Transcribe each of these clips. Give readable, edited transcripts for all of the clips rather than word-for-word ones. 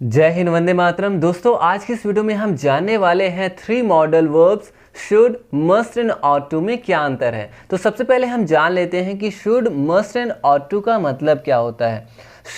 जय हिंद, वंदे मातरम। दोस्तों, आज की इस वीडियो में हम जानने वाले हैं 3 model verbs should, must and ought to में क्या अंतर है। तो सबसे पहले हम जान लेते हैं कि should, must and ought to का मतलब क्या होता है।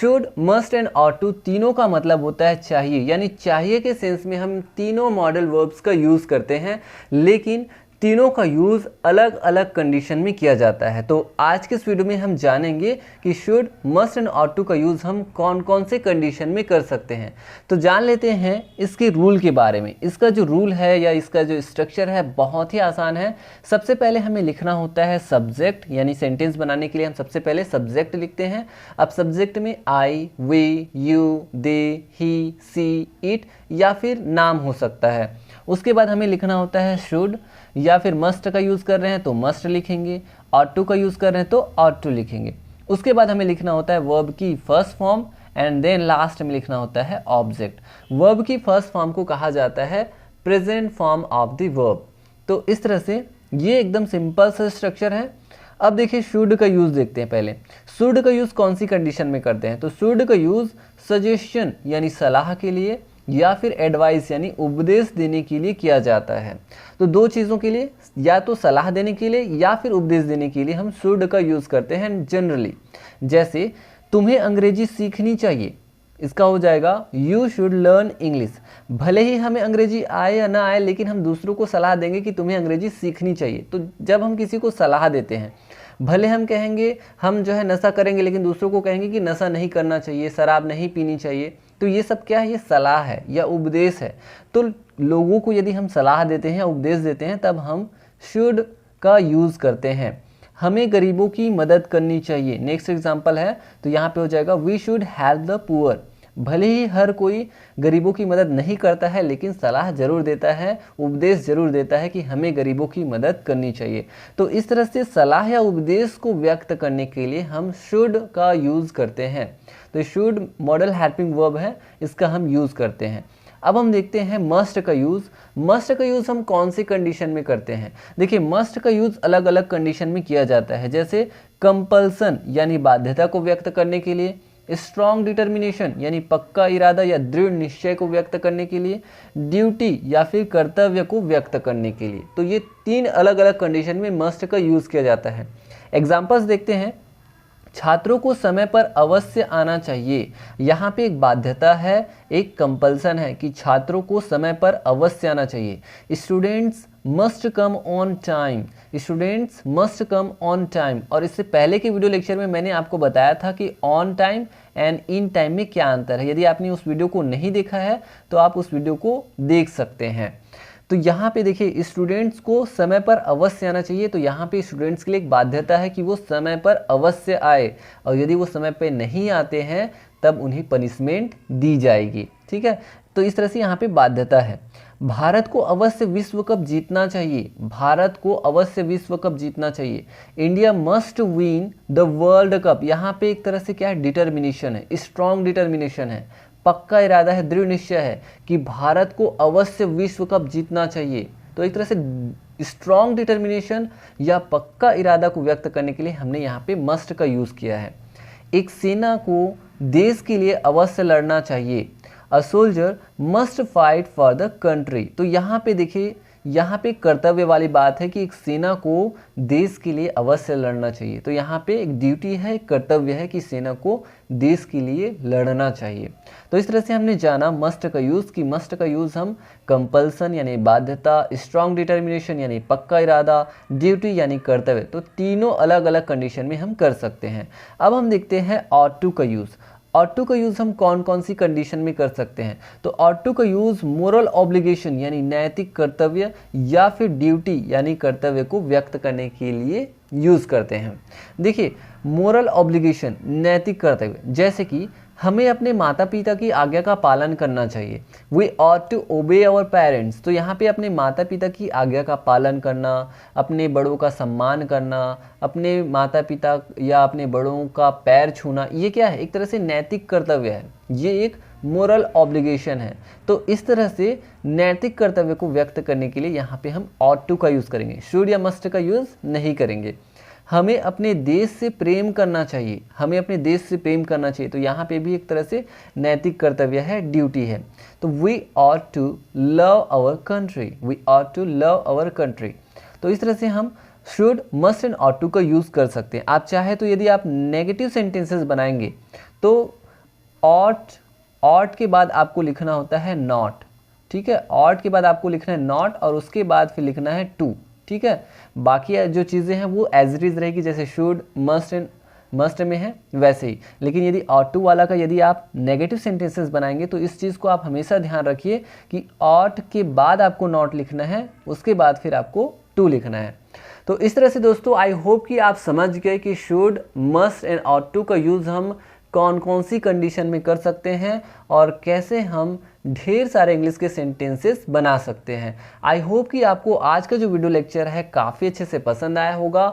Should, must and ought to तीनों का मतलब होता है चाहिए, यानी चाहिए के सेंस में हम तीनों मॉडल वर्ब्स का यूज़ करते हैं, लेकिन तीनों का यूज़ अलग अलग कंडीशन में किया जाता है। तो आज के इस वीडियो में हम जानेंगे कि should, must and ought to का यूज़ हम कौन कौन से कंडीशन में कर सकते हैं। तो जान लेते हैं इसके रूल के बारे में। इसका जो रूल है या इसका जो स्ट्रक्चर है बहुत ही आसान है। सबसे पहले हमें लिखना होता है सब्जेक्ट, यानी सेंटेंस बनाने के लिए हम सबसे पहले सब्जेक्ट लिखते हैं। अब सब्जेक्ट में I, we, you, they, he, she, it या फिर नाम हो सकता है। उसके बाद हमें लिखना होता है शुड, या फिर मस्ट का यूज़ कर रहे हैं तो मस्ट लिखेंगे, ऑट टू का यूज़ कर रहे हैं तो ऑट टू लिखेंगे। उसके बाद हमें लिखना होता है वर्ब की first form and then last में लिखना होता है ऑब्जेक्ट। वर्ब की फर्स्ट फॉर्म को कहा जाता है present form of the verb. तो इस तरह से ये एकदम सिंपल सा स्ट्रक्चर है। अब देखिए शुड का यूज़ देखते हैं। पहले शुड का यूज़ कौन सी कंडीशन में करते हैं, तो शुड का यूज़ सजेशन यानी सलाह के लिए या फिर एडवाइस यानी उपदेश देने के लिए किया जाता है। तो दो चीज़ों के लिए, या तो सलाह देने के लिए या फिर उपदेश देने के लिए हम शुड का यूज़ करते हैं जनरली। जैसे तुम्हें अंग्रेजी सीखनी चाहिए, इसका हो जाएगा यू शुड लर्न इंग्लिश। भले ही हमें अंग्रेजी आए या ना आए, लेकिन हम दूसरों को सलाह देंगे कि तुम्हें अंग्रेजी सीखनी चाहिए। तो जब हम किसी को सलाह देते हैं, भले हम कहेंगे हम जो है नशा करेंगे, लेकिन दूसरों को कहेंगे कि नशा नहीं करना चाहिए, शराब नहीं पीनी चाहिए। तो ये सब क्या है, ये सलाह है या उपदेश है। तो लोगों को यदि हम सलाह देते हैं या उपदेश देते हैं तब हम शुड का यूज़ करते हैं। हमें गरीबों की मदद करनी चाहिए, नेक्स्ट एग्जांपल है, तो यहाँ पे हो जाएगा we should help the poor. भले ही हर कोई गरीबों की मदद नहीं करता है, लेकिन सलाह जरूर देता है, उपदेश जरूर देता है कि हमें गरीबों की मदद करनी चाहिए। तो इस तरह से सलाह या उपदेश को व्यक्त करने के लिए हम शुड का यूज़ करते हैं। तो शुड मॉडल हेल्पिंग वर्ब है, इसका हम यूज़ करते हैं। अब हम देखते हैं मस्ट का यूज़। मस्ट का यूज़ हम कौन सी कंडीशन में करते हैं। देखिए मस्ट का यूज़ अलग अलग कंडीशन में किया जाता है। जैसे कंपल्सन यानी बाध्यता को व्यक्त करने के लिए, स्ट्रॉन्ग डिटर्मिनेशन यानी पक्का इरादा या दृढ़ निश्चय को व्यक्त करने के लिए, ड्यूटी या फिर कर्तव्य को व्यक्त करने के लिए। तो ये 3 अलग अलग कंडीशन में मस्ट का यूज़ किया जाता है। एग्जाम्पल्स देखते हैं। छात्रों को समय पर अवश्य आना चाहिए, यहाँ पे एक बाध्यता है, एक कंपल्सन है कि छात्रों को समय पर अवश्य आना चाहिए। Students must come on time, students must come on time. और इससे पहले के वीडियो लेक्चर में मैंने आपको बताया था कि on time and in time में क्या अंतर है। यदि आपने उस वीडियो को नहीं देखा है तो आप उस वीडियो को देख सकते हैं। तो यहाँ पे देखिए स्टूडेंट्स को समय पर अवश्य आना चाहिए, तो यहाँ पे स्टूडेंट्स के लिए एक बाध्यता है कि वो समय पर अवश्य आए, और यदि वो समय पर नहीं आते हैं तब उन्हें पनिशमेंट दी जाएगी। ठीक है, तो इस तरह से यहाँ पे बाध्यता है। भारत को अवश्य विश्व कप जीतना चाहिए, भारत को अवश्य विश्व कप जीतना चाहिए। India must win the world cup, यहाँ पे एक तरह से क्या है, डिटर्मिनेशन है, स्ट्रॉन्ग डिटर्मिनेशन है, पक्का इरादा है, दृढ़ निश्चय है कि भारत को अवश्य विश्व कप जीतना चाहिए। तो एक तरह से स्ट्रॉन्ग डिटर्मिनेशन या पक्का इरादा को व्यक्त करने के लिए हमने यहाँ पे मस्ट का यूज़ किया है। एक सेना को देश के लिए अवश्य लड़ना चाहिए, a soldier must fight for the country. तो यहाँ पे देखिए, यहाँ पे कर्तव्य वाली बात है कि एक सेना को देश के लिए अवश्य लड़ना चाहिए। तो यहाँ पे एक ड्यूटी है, एक कर्तव्य है कि सेना को देश के लिए लड़ना चाहिए। तो इस तरह से हमने जाना मस्ट का यूज़, कि मस्ट का यूज़ हम कंपल्सन यानी बाध्यता, स्ट्रॉन्ग डिटर्मिनेशन यानी पक्का इरादा, ड्यूटी यानी कर्तव्य, तो तीनों अलग अलग कंडीशन में हम कर सकते हैं। अब हम देखते हैं ऑट टू का यूज़। ऑट टू का यूज़ हम कौन कौन सी कंडीशन में कर सकते हैं। तो ऑट टू का यूज़ मोरल ऑब्लिगेशन यानी नैतिक कर्तव्य या फिर ड्यूटी यानी कर्तव्य को व्यक्त करने के लिए यूज़ करते हैं। देखिए मोरल ऑब्लिगेशन नैतिक कर्तव्य, जैसे कि हमें अपने माता पिता की आज्ञा का पालन करना चाहिए, we ought to obey our parents. तो यहाँ पे अपने माता पिता की आज्ञा का पालन करना, अपने बड़ों का सम्मान करना, अपने माता पिता या अपने बड़ों का पैर छूना, ये क्या है, एक तरह से नैतिक कर्तव्य है, ये एक मोरल ऑब्लिगेशन है। तो इस तरह से नैतिक कर्तव्य को व्यक्त करने के लिए यहाँ पे हम ऑट टू का यूज़ करेंगे, शुड या मस्ट का यूज़ नहीं करेंगे। हमें अपने देश से प्रेम करना चाहिए, हमें अपने देश से प्रेम करना चाहिए। तो यहाँ पे भी एक तरह से नैतिक कर्तव्य है, ड्यूटी है। तो we ought to love our country, we ought to love our country. तो इस तरह से हम should, must and ought to का यूज़ कर सकते हैं। आप चाहे तो यदि आप नेगेटिव सेंटेंसेस बनाएंगे तो ऑट के बाद आपको लिखना होता है नॉट, ठीक है। ऑट के बाद आपको लिखना है नॉट और उसके बाद फिर लिखना है टू, ठीक है। बाकी जो चीज़ें हैं वो एज इट इज़ रहेगी, जैसे शुड, मस्ट एंड मस्ट में है वैसे ही। लेकिन यदि ऑट टू वाला का यदि आप नेगेटिव सेंटेंसेस बनाएंगे तो इस चीज़ को आप हमेशा ध्यान रखिए कि ऑट के बाद आपको नॉट लिखना है, उसके बाद फिर आपको टू लिखना है। तो इस तरह से दोस्तों आई होप कि आप समझ गए कि should, must and ought to का यूज़ हम कौन कौन सी कंडीशन में कर सकते हैं और कैसे हम ढेर सारे इंग्लिश के सेंटेंसेस बना सकते हैं। आई होप कि आपको आज का जो वीडियो लेक्चर है काफ़ी अच्छे से पसंद आया होगा।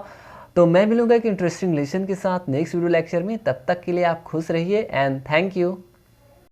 तो मैं मिलूंगा एक इंटरेस्टिंग लेसन के साथ नेक्स्ट वीडियो लेक्चर में। तब तक के लिए आप खुश रहिए एंड थैंक यू।